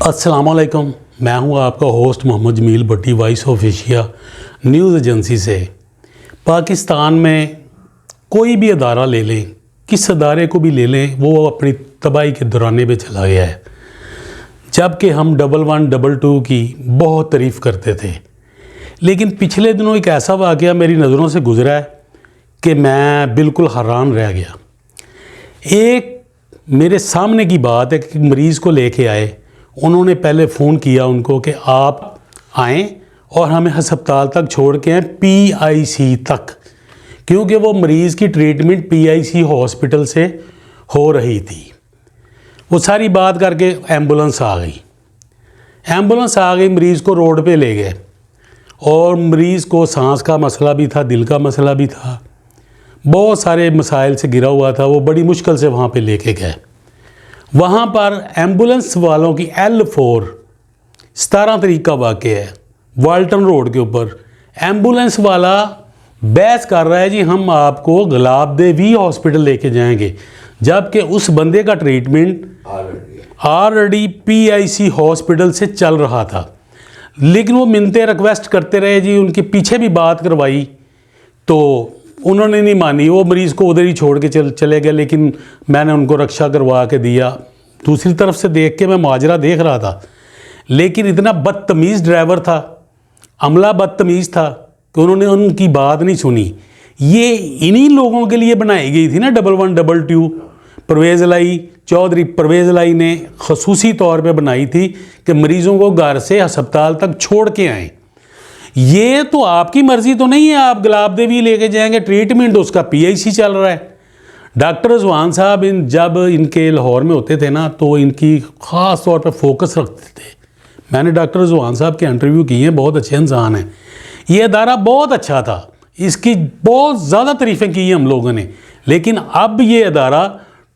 अस्सलाम वालेकुम, मैं हूं आपका host Mohammad Jamil Bhatti, voice of Asia news agency से। पाकिस्तान में कोई भी अदारा ले लें, किस अदारे को भी ले लें, वो अपनी तबाही के दौराने पे चला गया है। जबकि हम 1122 की बहुत तारीफ़ करते थे, लेकिन पिछले दिनों एक ऐसा वाक़या मेरी नज़रों से गुज़रा है कि मैं बिल्कुल हैरान रह गया। एक मेरे सामने की बात है कि मरीज़ को लेके आए, उन्होंने पहले फ़ोन किया उनको कि आप आएँ और हमें अस्पताल तक छोड़ के आएँ, PIC तक, क्योंकि वो मरीज़ की ट्रीटमेंट PIC हॉस्पिटल से हो रही थी। वो सारी बात करके एम्बुलेंस आ गई, मरीज़ को रोड पे ले गए और मरीज़ को सांस का मसला भी था, दिल का मसला भी था, बहुत सारे मसाइल से घिरा हुआ था। वो बड़ी मुश्किल से वहाँ पे लेके गए। वहाँ पर एम्बुलेंस वालों की L4 17 तारीख का वाक़या है, वाल्टन रोड के ऊपर। एम्बुलेंस वाला बहस कर रहा है, जी हम आपको गुलाबदेवी हॉस्पिटल लेके जाएंगे, जबकि उस बंदे का ट्रीटमेंट ऑलरेडी PIC हॉस्पिटल से चल रहा था। लेकिन वो मिन्नतें रिक्वेस्ट करते रहे, जी उनके पीछे भी बात करवाई तो उन्होंने नहीं मानी। वो मरीज़ को उधर ही छोड़ के चले गए, लेकिन मैंने उनको रक्षा करवा के दिया। दूसरी तरफ से देख के मैं माजरा देख रहा था, लेकिन इतना बदतमीज़ ड्राइवर था, अमला बदतमीज़ था कि उन्होंने उनकी बात नहीं सुनी। ये इन्हीं लोगों के लिए बनाई गई थी ना 1122। परवेज़ इलाही चौधरी परवेज़ इलाही ने खसूसी तौर पे बनाई थी कि मरीज़ों को घर से अस्पताल तक छोड़ के आएँ। ये तो आपकी मर्ज़ी तो नहीं है, आप गुलाबदेवी लेके जाएंगे, ट्रीटमेंट उसका PIC चल रहा है। डॉक्टर रिजवान साहब जब इनके लाहौर में होते थे ना, तो इनकी ख़ास तौर पे फोकस रखते थे। मैंने डॉक्टर रिजवान साहब के इंटरव्यू किए हैं, बहुत अच्छे इंसान हैं। ये अदारा बहुत अच्छा था, इसकी बहुत ज़्यादा तारीफ़ें की हैं हम लोगों ने, लेकिन अब ये अदारा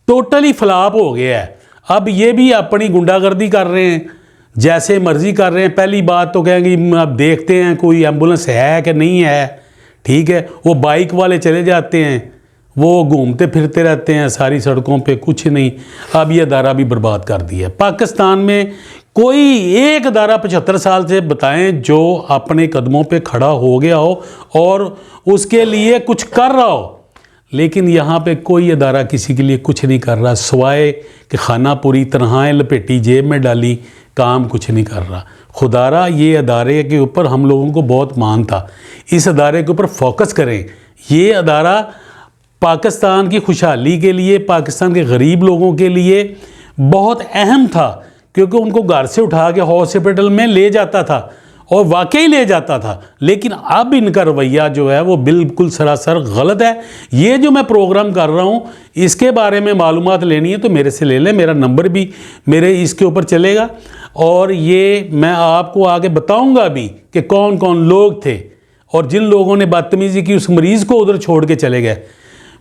टोटली फ्लॉप हो गया है। अब ये भी अपनी गुंडागर्दी कर रहे हैं, जैसे मर्ज़ी कर रहे हैं। पहली बात तो कहेंगे अब देखते हैं कोई एम्बुलेंस है कि नहीं है, ठीक है। वो बाइक वाले चले जाते हैं, वो घूमते फिरते रहते हैं सारी सड़कों पे, कुछ नहीं। अब ये अदारा भी बर्बाद कर दिया है। पाकिस्तान में कोई एक अदारा 75 साल से बताएं जो अपने कदमों पे खड़ा हो गया हो और उसके लिए कुछ कर रहा हो, लेकिन यहाँ पे कोई अदारा किसी के लिए कुछ नहीं कर रहा, सिवाय कि खाना पूरी तनख्वाहें लपेटी जेब में डाली, काम कुछ नहीं कर रहा। खुदारा ये अदारे के ऊपर हम लोगों को बहुत मान था, इस अदारे के ऊपर फोकस करें। ये अदारा पाकिस्तान की खुशहाली के लिए, पाकिस्तान के गरीब लोगों के लिए बहुत अहम था, क्योंकि उनको घर से उठा के हॉस्पिटल में ले जाता था और वाकई ले जाता था। लेकिन अब इनका रवैया जो है वो बिल्कुल सरासर गलत है। ये जो मैं प्रोग्राम कर रहा हूँ, इसके बारे में मालूमात लेनी है तो मेरे से ले लें, मेरा नंबर भी मेरे इसके ऊपर चलेगा और ये मैं आपको आगे बताऊँगा भी कि कौन कौन लोग थे और जिन लोगों ने बदतमीज़ी की उस मरीज़ को उधर छोड़ के चले गए।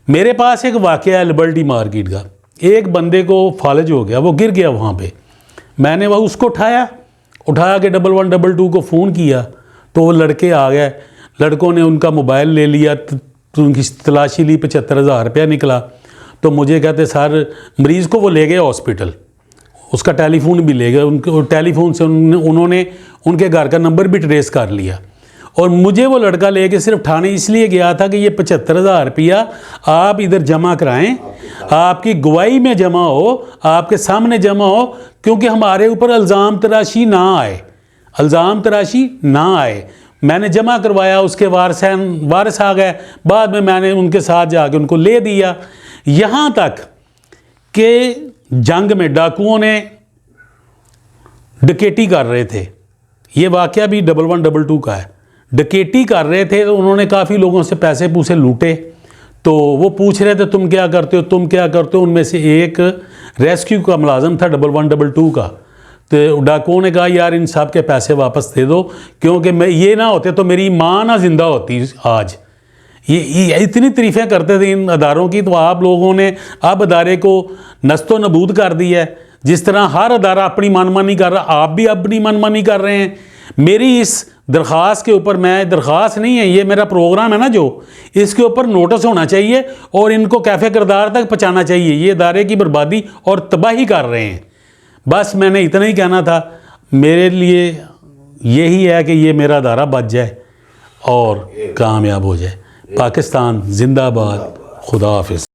मेरे पास एक वाक़या है लिबर्टी मार्केट का। एक बंदे को फालज हो गया, वो गिर गया वहाँ पे। मैंने वह उसको उठा के 1122 को फ़ोन किया तो वो लड़के आ गए। लड़कों ने उनका मोबाइल ले लिया, तो उनकी तलाशी ली, 75,000 रुपया निकला। तो मुझे कहते सर, मरीज़ को वो ले गए हॉस्पिटल, उसका टेलीफोन भी ले गए। उनके टेलीफोन से उन्होंने उनके घर का नंबर भी ट्रेस कर लिया और मुझे वो लड़का लेके सिर्फ थाने इसलिए गया था कि ये 75,000 रुपया आप इधर जमा कराएं, आपकी गवाही में जमा हो, आपके सामने जमा हो, क्योंकि हमारे ऊपर इल्ज़ाम तराशी ना आए। मैंने जमा करवाया, उसके वारिस आ गए, बाद में मैंने उनके साथ जाके उनको ले दिया। यहाँ तक कि जंग में डाकुओं ने डकैती कर रहे थे, ये वाक़या भी 1122 का है। डकैती कर रहे थे तो उन्होंने काफ़ी लोगों से पैसे पूसे लूटे, तो वो पूछ रहे थे तुम क्या करते हो। उनमें से एक रेस्क्यू का मुलाजम था 1122 का। तो डाकुओं ने कहा यार इन सब के पैसे वापस दे दो, क्योंकि मैं ये ना होते तो मेरी माँ ना जिंदा होती आज। ये इतनी तारीफ़ें करते थे इन अदारों की, तो आप लोगों ने अब अदारे को नस्तो नबूद कर दिया है। जिस तरह हर अदारा अपनी मनमानी कर रहा, आप भी अपनी मनमानी कर रहे हैं। मेरी इस दरख्वास्त के ऊपर, मैं दरख्वास्त नहीं है, ये मेरा प्रोग्राम है ना, जो इसके ऊपर नोटिस होना चाहिए और इनको कैफ़े किरदार तक पहुँचाना चाहिए। ये इदारे की बर्बादी और तबाही कर रहे हैं। बस मैंने इतना ही कहना था। मेरे लिए यही है कि ये मेरा दायरा बच जाए और कामयाब हो जाए। पाकिस्तान जिंदाबाद। खुदा हाफिज़।